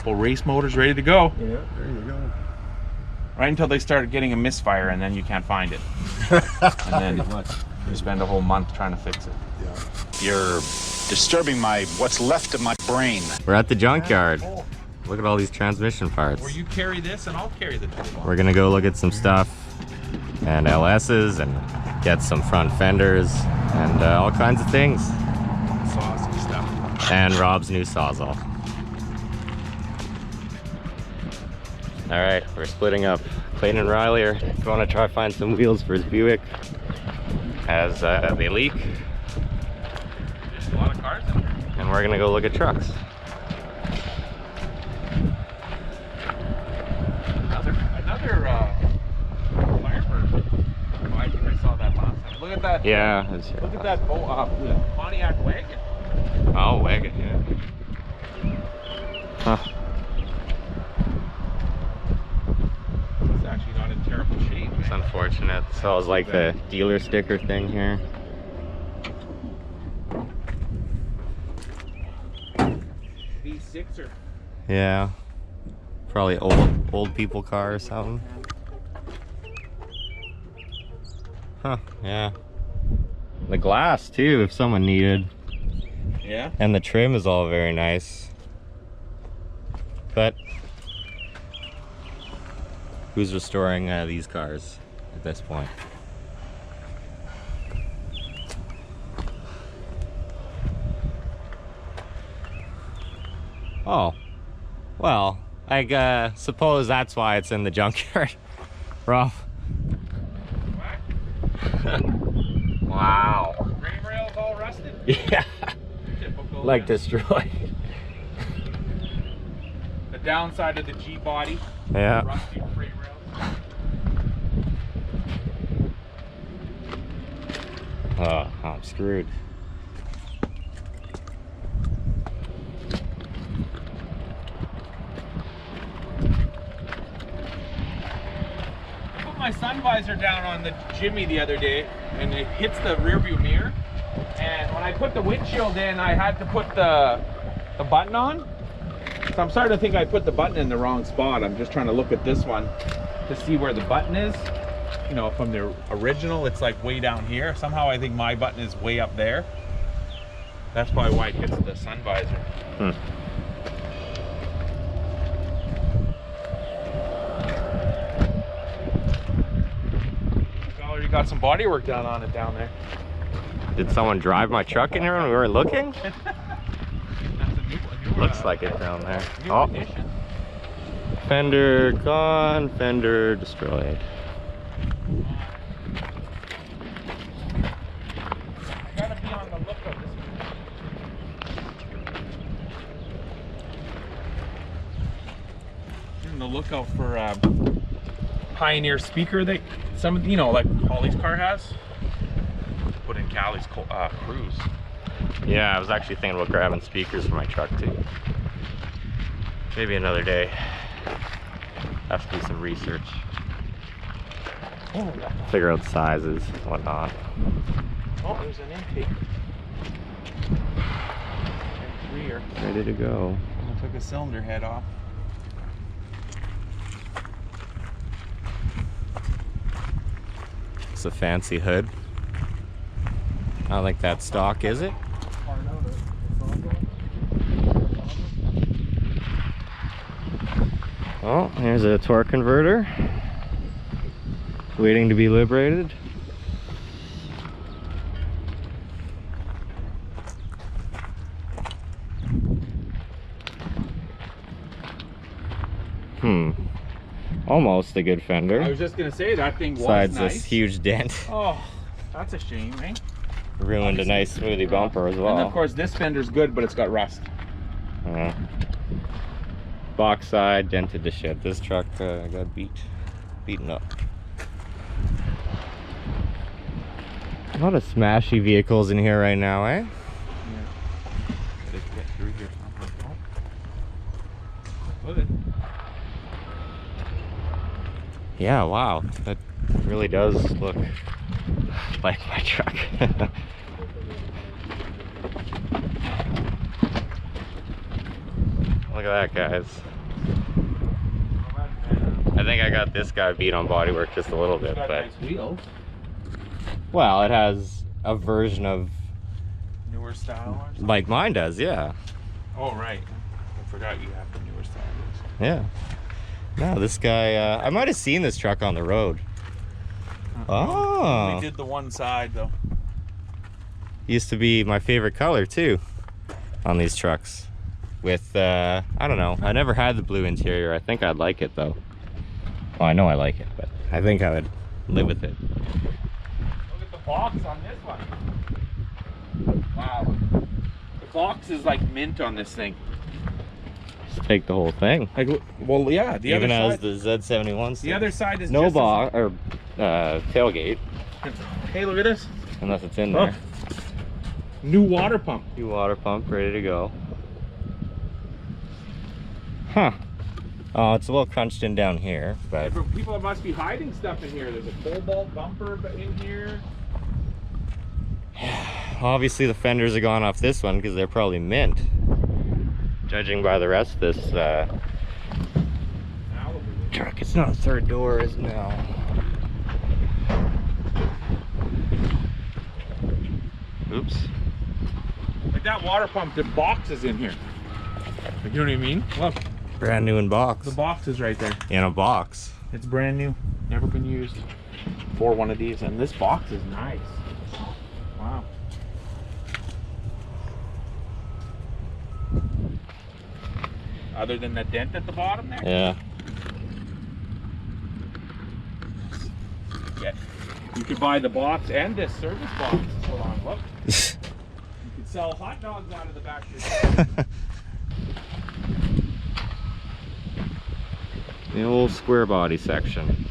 couple race motors ready to go. Yeah, there you go. Right until they start getting a misfire, and then you can't find it. And then you spend a whole month trying to fix it. Yeah. You're disturbing what's left of my brain. We're at the junkyard. Look at all these transmission parts. Or you carry this and I'll carry the toolbox. We're gonna go look at some stuff and LS's and get some front fenders and all kinds of things. Saucy stuff. And Rob's new Sawzall. All right, we're splitting up. Clayton and Riley are going to try to find some wheels for his Buick as they leak. There's a lot of cars in there. And we're gonna go look at trucks. Another Firebird. Oh, I think I saw that last time. Look at that. Yeah. Look at that Pontiac wagon. Oh, wagon, yeah. Huh. It's actually not in terrible shape, It's man. unfortunate. So it's like the dealer sticker thing here. V6 or Yeah. Probably old people car or something. Huh, yeah. The glass too, if someone needed. yeah. And the trim is all very nice. But who's restoring these cars at this point? Oh, well, I suppose that's why it's in the junkyard. Rob. Wow. Frame rails all rusted. Yeah. Typical. Like yeah. destroyed. The downside of the G body. Yeah. Rusty frame rails. Oh, I'm screwed. I put my sun visor down on the Jimmy the other day, and it hits the rear view mirror. And when I put the windshield in, I had to put the button on. So I'm starting to think I put the button in the wrong spot. I'm just trying to look at this one to see where the button is. You know, from the original, it's like way down here. Somehow I think my button is way up there. That's probably why it hits the sun visor. Hmm. I already got some body work done on it down there. Did someone drive my truck in here when we weren't looking? That's a new Looks like it down there. new Oh, addition. fender gone, fender destroyed. I gotta be on the lookout on the lookout for Pioneer speaker that some, you know, like Holly's car has. Put in Callie's Cruise. Yeah, I was actually thinking about grabbing speakers for my truck too. Maybe another day. Have to do some research. Oh, Figure out sizes, whatnot. oh, there's an intake. And rear. Ready to go. I took a cylinder head off. It's a fancy hood. I don't think that's stock, is it? Oh, here's a torque converter. Waiting to be liberated. Almost a good fender. I was just gonna say that thing was Besides nice. this huge dent. Oh, that's a shame, eh? Ruined a nice smoothie bumper as well. And of course this fender's good, but it's got rust. Box side dented to shit. This truck got beaten up. A lot of smashy vehicles in here right now, eh? Yeah. Gotta get through here somehow. Oh. Look at it. Yeah, wow. That really does look like my truck. Look at that, guys. I think I got this guy beat on bodywork just a little bit, but nice wheels. well, it has a version of Newer style or something? like mine does, yeah. Oh right, I forgot you have the newer style. Yeah. No, this guy, I might have seen this truck on the road. Oh. We did the one side though. Used to be my favorite color too on these trucks. With, I don't know, I never had the blue interior. I think I'd like it though. Well, I know I like it, but I think I would live with it. Look at the box on this one. Wow. The box is like mint on this thing. Just take the whole thing. Like, well, yeah, the Even other as side. the Z71. The other side is no just bar or tailgate, Hey, look at this. unless it's in there. New water pump. New water pump, ready to go. Huh. Oh, it's a little crunched in down here, but For people that must be hiding stuff in here. There's a Cobalt bumper in here. obviously the fenders have gone off this one because they're probably mint. Judging by the rest of this truck. It's not a third door, is it now? Oops. Like that water pump, the box is in here. Like, you know what I mean? Look, Brand new in box. the box is right there. In a box. It's brand new, never been used for one of these, and this box is nice. Wow. Other than the dent at the bottom there? Yeah. Yeah. You could buy the box and this service box. Hold on, look. You could sell hot dogs out of the back of your truck. The old square body section.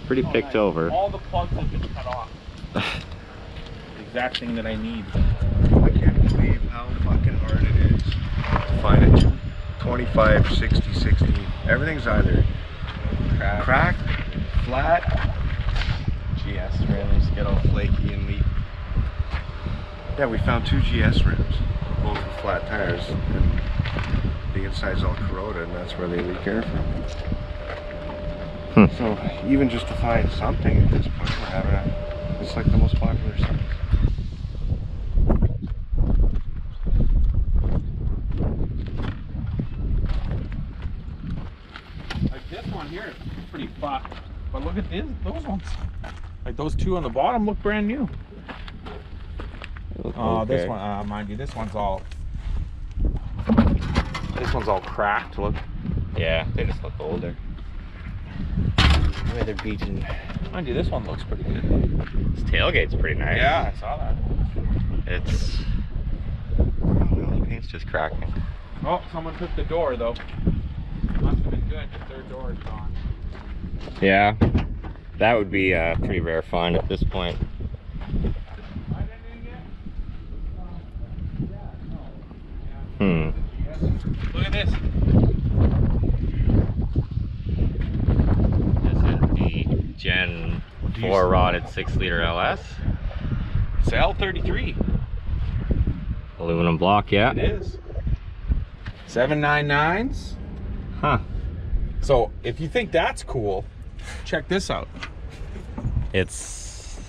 Pretty picked Nice. over. All the plugs have been cut off. The exact thing that I need. I can't believe how fucking hard it is to find a 25, 60, 16. Everything's either cracked, flat. GS rims get all flaky and leak. Yeah, we found 2 GS rims, both with flat tires, and the inside's all corroded, and that's where they leak air from. So even just to find something at this point, we're having it's like the most popular service. Like this one here, it's pretty fucked. But look at those ones. Like those two on the bottom look brand new. Oh, Okay. this one, mind you, this one's all cracked. Look. Yeah, they just look older. Weather beaten. Mind you, this one looks pretty good. This tailgate's pretty nice. Yeah, I saw that. It's... the paint's just cracking. Oh, someone took the door though. Must have been good. The third door is gone. Yeah, that would be a pretty rare find at this point. Look at this. This is the Gen 4 rotted 6-liter LS. It's L33. Aluminum block, yeah. It is. 799s. Huh. So if you think that's cool, check this out. It's...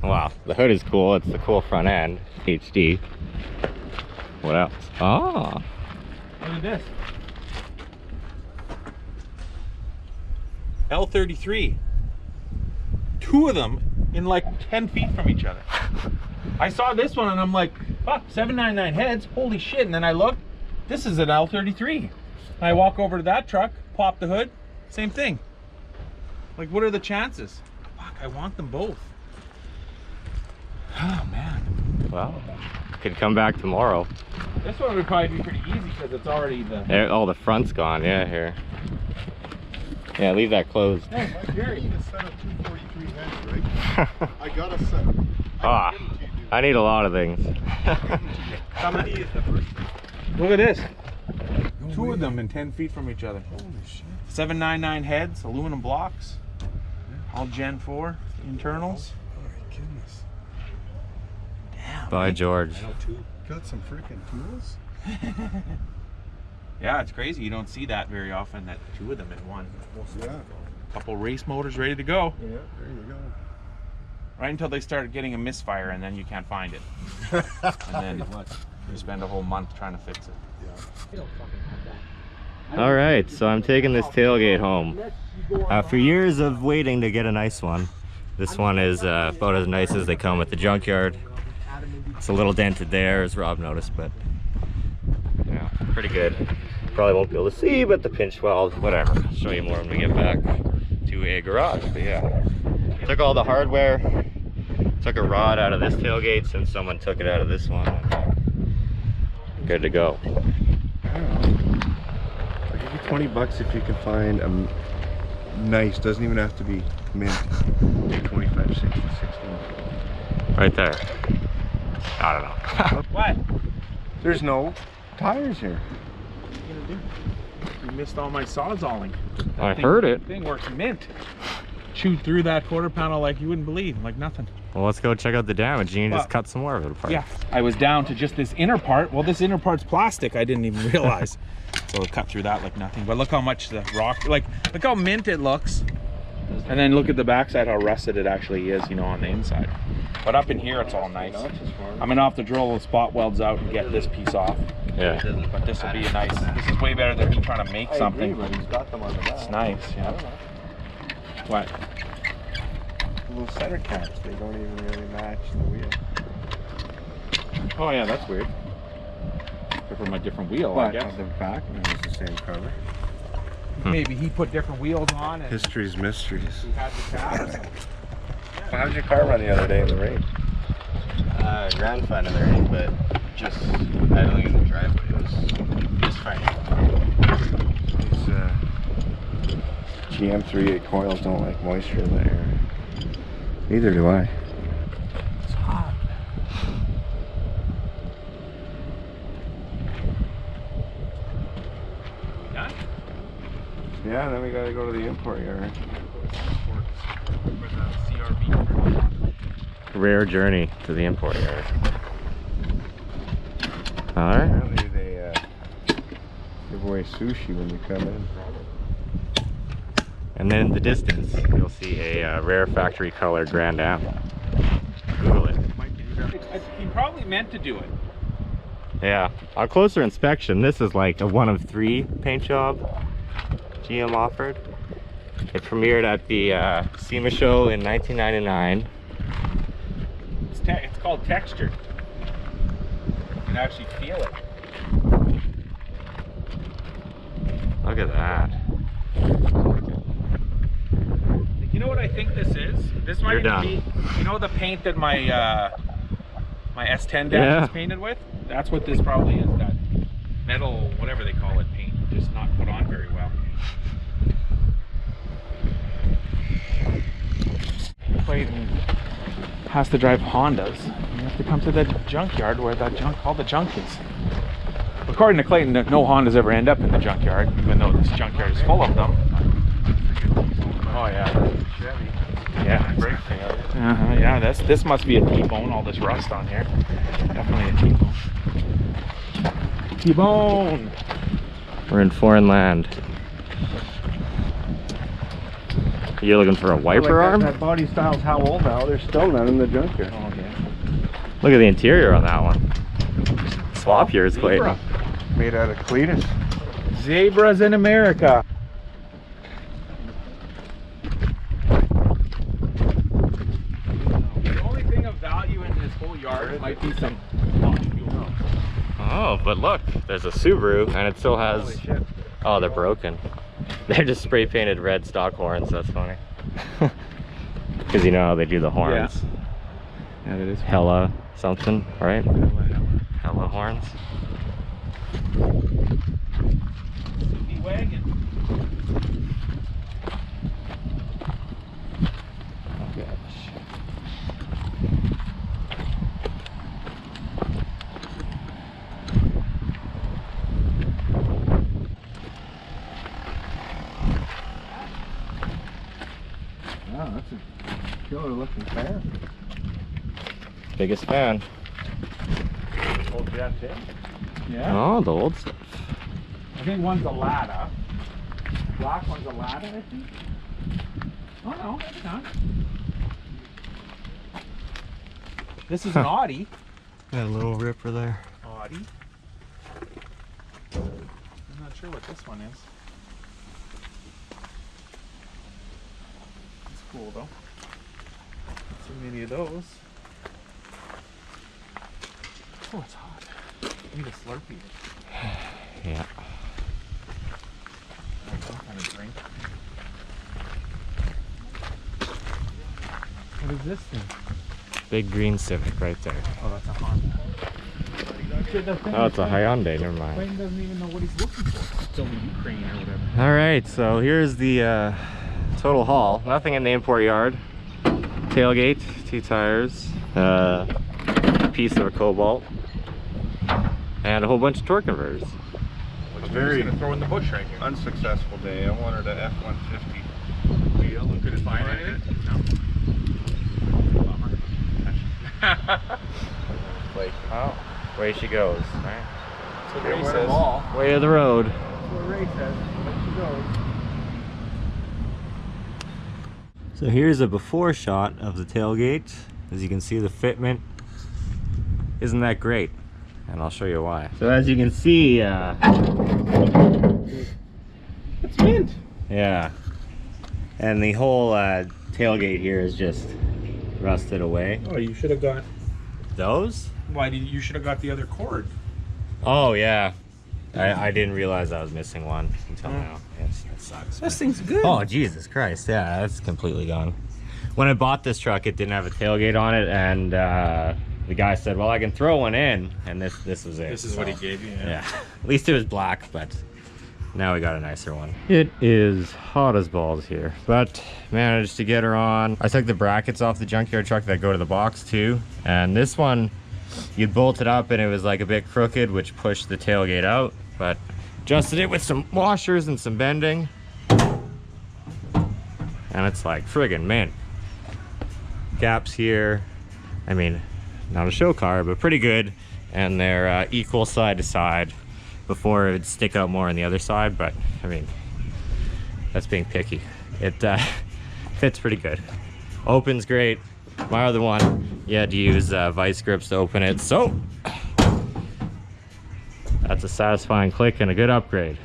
wow, the hood is cool. It's the cool front end. HD. What else? Oh. Look at this. L33. 2 of them in like 10 feet from each other. I saw this one and I'm like, fuck, 799 heads, holy shit. And then I look, this is an L33. I walk over to that truck, pop the hood, same thing. Like, what are the chances? Fuck, I want them both. Oh man. Well, could come back tomorrow. This one would probably be pretty easy because it's already the... Oh, the front's gone. Yeah, here. Yeah, leave that closed. Hey, Jerry. You need a set of 243 heads, right? I got a set. Ah, I need a lot of things. How many is the first? Look at this. 2 of them in 10 feet from each other. Holy shit. 799 heads, aluminum blocks, all Gen 4 internals. Oh my goodness. Damn. By George. I know 2. Got some freaking tools? Yeah, it's crazy. You don't see that very often, that two of them in one. Yeah. Couple race motors ready to go. Yeah, there you go. Right until they start getting a misfire, and then you can't find it. And then you spend a whole month trying to fix it. All right, so I'm taking this tailgate home. After years of waiting to get a nice one, this one is about as nice as they come at the junkyard. It's a little dented there, as Rob noticed, but yeah, pretty good. Probably won't be able to see, but the pinch weld, whatever. I'll show you more when we get back to a garage. But yeah, took all the hardware, took a rod out of this tailgate since someone took it out of this one. Good to go. I don't know. I'll give you 20 bucks if you can find a nice, doesn't even have to be mint, 25, 60, 16. Right there. I don't know. What? There's no tires here. What are you gonna do? You missed all my sawzalling. I heard it. Thing works mint. Chewed through that quarter panel like you wouldn't believe, like nothing. Well, let's go check out the damage. You can just cut some more of it apart. Yeah, I was down to just this inner part. Well, this inner part's plastic. I didn't even realize. So it cut through that like nothing. But look how much the rock, like, look how mint it looks. And then look at the backside, how rusted it actually is, you know, on the inside. But up in here, it's all nice. I'm gonna have to drill those spot welds out and get this piece off. Yeah. But this will be a nice, this is way better than me trying to make something. But he's got them on the back. It's nice, yeah. What? The little center caps, they don't even really match the wheel. Oh yeah, that's weird. They're from a different wheel, I But guess. on the back, it was the same color. Maybe he put different wheels on and History's mysteries. he had the caps. How did your car run the other day in the rain? Ran fine in the rain, but just idling in the driveway. It was just fine. These GM 3.8 coils don't like moisture in the air. Neither do I. It's hot. Done? Yeah, then we gotta go to the import yard. Rare journey to the import yard. All right. Apparently they give away sushi when you come in. And then in the distance, you'll see a rare factory color Grand Am. Google it. He probably meant to do it. Yeah. On closer inspection, this is like a 1 of 3 paint job GM offered. It premiered at the SEMA show in 1999. It's called texture. You can actually feel it. Look at that. You know what I think this is? This might You're even done. be, you know the paint that my my S10 dash is painted with? That's what this probably is, that metal, whatever they call it, paint, just not put on very well. Clayton has to drive Hondas. You have to come to the junkyard where that all the junk is. According to Clayton, no Hondas ever end up in the junkyard, even though this junkyard is full of them. Oh yeah. Yeah. Yeah, this must be a T-bone, all this rust on here. Definitely a T-bone. T-bone! We're in foreign land. You're looking for a wiper arm? That body style's how old now? They're still not in the junkyard. Oh yeah. Look at the interior on that one. Swap yours, Clayton. Made out of Cletus. Zebras in America. The only thing of value in this whole yard might be some fuel. Oh, but look, there's a Subaru and it still has... Holy shit. Oh, they're broken. They're just spray painted red stock horns. That's funny. Because you know how they do the horns. Yeah, that is Hella something, right? Hella horns. wagon. Oh gosh. Wow, that's a killer looking fan. Biggest fan. Old Jet Yeah. Oh, the old stuff. I think one's a Lada. Black one's a Lada, I think. Oh no, maybe not. This is an Audi. Got a little ripper there. Audi. I'm not sure what this one is. It's cool though. Not too many of those. Oh, it's hot. I need a Slurpee. Yeah. Some kind of drink. What is this thing? Big green Civic right there. Oh, that's a Honda. Oh, it's a Hyundai, never mind. Clayton doesn't even know what he's looking for. It's only Ukraine or whatever. All right, so here's the total haul. Nothing in the import yard. Tailgate, 2 tires, a piece of a Cobalt, and a whole bunch of torque converters. Which we're just gonna throw in the bush right here. Unsuccessful day. I wanted a F-150 wheel and couldn't find anything. No. Bummer. Like, oh, away she goes. Right. That's what Ray says. Way of the road. That's what Ray says. There she goes. So here's a before shot of the tailgate. As you can see, the fitment isn't that great, and I'll show you why. So as you can see, It's mint. yeah, and the whole tailgate here is just rusted away. Oh, you should have got. Those? Why did you should have got the other cord? Oh yeah, I didn't realize I was missing one until now. Yes, that sucks. This thing's good. Oh Jesus Christ! Yeah, that's completely gone. When I bought this truck, it didn't have a tailgate on it, and the guy said, "Well, I can throw one in," and this was it. This is what he gave you. Yeah. At least it was black, but now we got a nicer one. It is hot as balls here, but managed to get her on. I took the brackets off the junkyard truck that go to the box too, and this one, you'd bolt it up and it was like a bit crooked, which pushed the tailgate out, but adjusted it with some washers and some bending, and it's like friggin' mint. Gaps here, I mean, not a show car, but pretty good, and they're equal side to side. Before it would stick out more on the other side, but I mean, that's being picky. It fits pretty good. Opens great. My other one, you had to use vice grips to open it, so that's a satisfying click and a good upgrade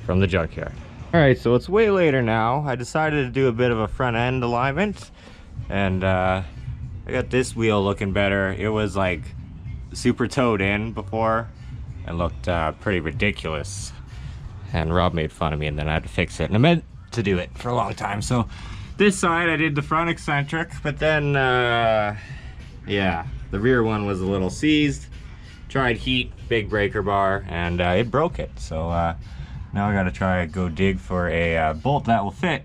from the junkyard. All right, so it's way later now. I decided to do a bit of a front end alignment, and I got this wheel looking better. It was like super towed in before and looked pretty ridiculous, and Rob made fun of me, and then I had to fix it, and I meant to do it for a long time. So this side I did the front eccentric, but then yeah, the rear one was a little seized. Tried heat, big breaker bar, and it broke it. So now I gotta try go dig for a bolt that will fit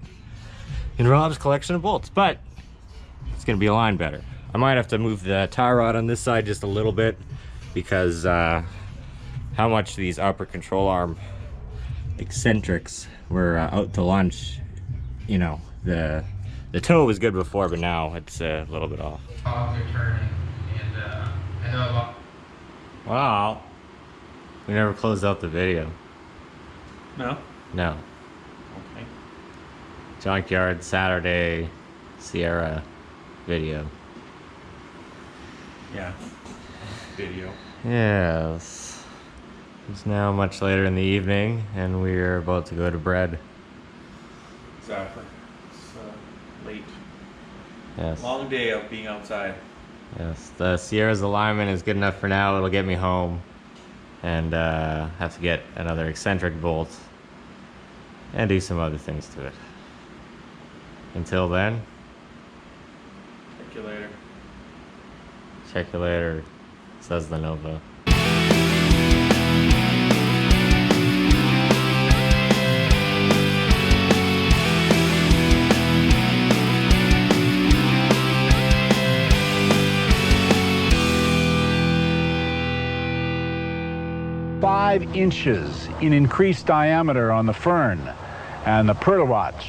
in Rob's collection of bolts, but it's gonna be aligned better. I might have to move the tie rod on this side just a little bit, because how much these upper control arm eccentrics were out to lunch. You know, the toe was good before, but now it's a little bit off. Are turning, and I know about. Wow, we never closed out the video. No. No. Okay. Junkyard Saturday Sierra video. Yeah. Video. Yes. It's now much later in the evening, and we're about to go to bed. Exactly. It's late. Yes. Long day of being outside. Yes. The Sierra's alignment is good enough for now. It'll get me home, and have to get another eccentric bolt and do some other things to it. Until then, Check you later. check you later, says the Nova. "5 inches in increased diameter on the fern, and the Pertawatch